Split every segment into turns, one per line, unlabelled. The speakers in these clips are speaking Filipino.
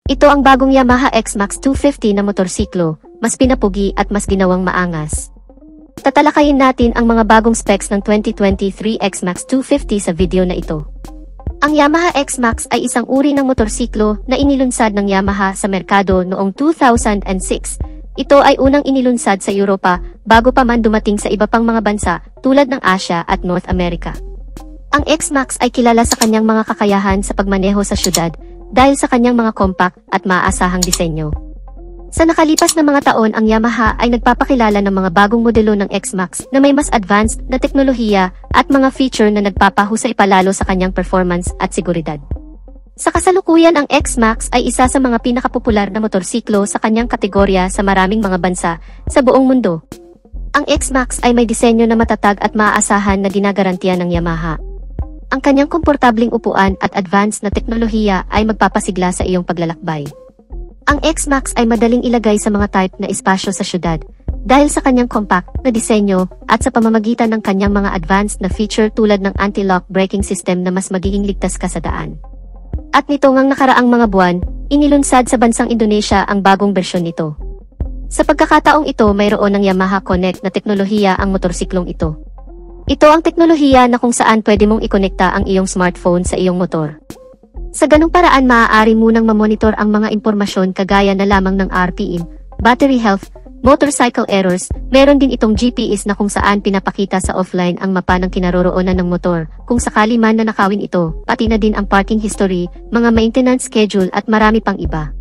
Ito ang bagong Yamaha X-Max 250 na motorsiklo, mas pinapugi at mas ginawang maangas. Tatalakayin natin ang mga bagong specs ng 2023 X-Max 250 sa video na ito. Ang Yamaha X-Max ay isang uri ng motorsiklo na inilunsad ng Yamaha sa merkado noong 2006. Ito ay unang inilunsad sa Europa bago pa man dumating sa iba pang mga bansa tulad ng Asia at North America. Ang X-Max ay kilala sa kanyang mga kakayahan sa pagmaneho sa syudad dahil sa kanyang mga compact at maaasahang disenyo. Sa nakalipas na mga taon, ang Yamaha ay nagpapakilala ng mga bagong modelo ng X-Max na may mas advanced na teknolohiya at mga feature na nagpapahusay palalo sa kanyang performance at seguridad. Sa kasalukuyan, ang X-Max ay isa sa mga pinakapopular na motorsiklo sa kanyang kategorya sa maraming mga bansa sa buong mundo. Ang X-Max ay may disenyo na matatag at maaasahan na ginagarantiya ng Yamaha. Ang kanyang komportabling upuan at advanced na teknolohiya ay magpapasigla sa iyong paglalakbay. Ang X-Max ay madaling ilagay sa mga type na espasyo sa syudad dahil sa kanyang compact na disenyo at sa pamamagitan ng kanyang mga advanced na feature tulad ng anti-lock braking system na mas magiging ligtas ka sa daan. At nito ngang nakaraang mga buwan, inilunsad sa bansang Indonesia ang bagong bersyon nito. Sa pagkakataong ito, mayroon ng Yamaha Connect na teknolohiya ang motorsiklong ito. Ito ang teknolohiya na kung saan pwede mong ikonekta ang iyong smartphone sa iyong motor. Sa ganung paraan, maaari munang mamonitor ang mga impormasyon kagaya na lamang ng RPM, battery health, motorcycle errors. Meron din itong GPS na kung saan pinapakita sa offline ang mapa ng kinaroroonan ng motor, kung sakali man na nakawin ito, pati na din ang parking history, mga maintenance schedule at marami pang iba.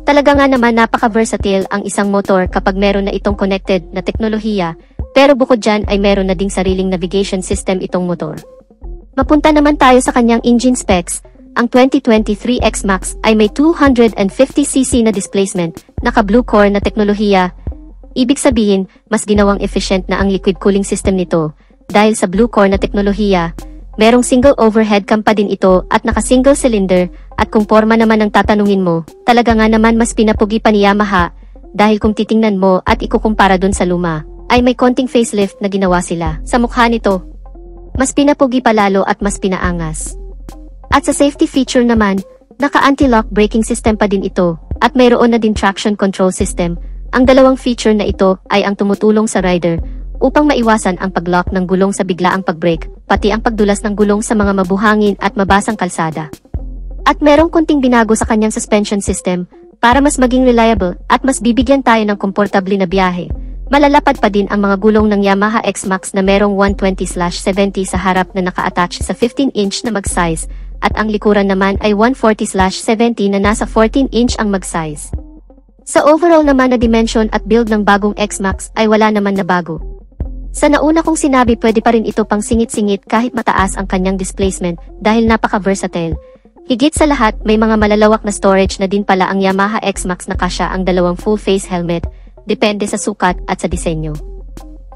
Talaga nga naman napaka-versatile ang isang motor kapag meron na itong connected na teknolohiya. Pero bukod dyan ay meron na ding sariling navigation system itong motor. Mapunta naman tayo sa kanyang engine specs. Ang 2023 X-Max ay may 250cc na displacement, naka-blue core na teknolohiya. Ibig sabihin, mas ginawang efficient na ang liquid cooling system nito. Dahil sa blue core na teknolohiya, merong single overhead cam pa din ito at naka-single cylinder. At kung forma naman ang tatanungin mo, talaga nga naman mas pinapugi pa ni Yamaha. Dahil kung titingnan mo at ikukumpara dun sa luma, ay may konting facelift na ginawa sila sa mukha nito. Mas pinapugi palalo at mas pinaangas. At sa safety feature naman, naka-anti-lock braking system pa din ito at mayroon na din traction control system. Ang dalawang feature na ito ay ang tumutulong sa rider upang maiwasan ang pag-lock ng gulong sa biglaang pag-brake, pati ang pagdulas ng gulong sa mga mabuhangin at mabasang kalsada. At merong kunting binago sa kanyang suspension system para mas maging reliable at mas bibigyan tayo ng komportable na biyahe. Malalapad pa din ang mga gulong ng Yamaha X-Max na merong 120/70 sa harap na naka-attach sa 15-inch na mag-size at ang likuran naman ay 140/70 na nasa 14-inch ang mag-size. Sa overall naman na dimension at build ng bagong X-Max ay wala naman na bago. Sa nauna kong sinabi, pwede pa rin ito pang singit-singit kahit mataas ang kanyang displacement dahil napaka-versatile. Higit sa lahat, may mga malalawak na storage na din pala ang Yamaha X-Max na kasya ang dalawang full-face helmet. Depende sa sukat at sa disenyo.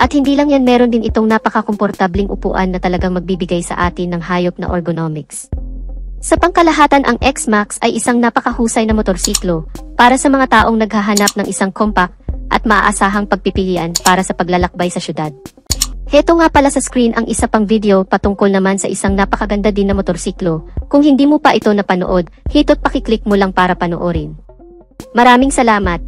At hindi lang yan, meron din itong napaka-komportabling upuan na talagang magbibigay sa atin ng hayop na ergonomics. Sa pangkalahatan, ang X-Max ay isang napakahusay na motorsiklo para sa mga taong naghahanap ng isang compact at maaasahang pagpipilian para sa paglalakbay sa syudad. Heto nga pala sa screen ang isa pang video patungkol naman sa isang napakaganda din na motorsiklo. Kung hindi mo pa ito napanood, hito't pakiclick mo lang para panoorin. Maraming salamat!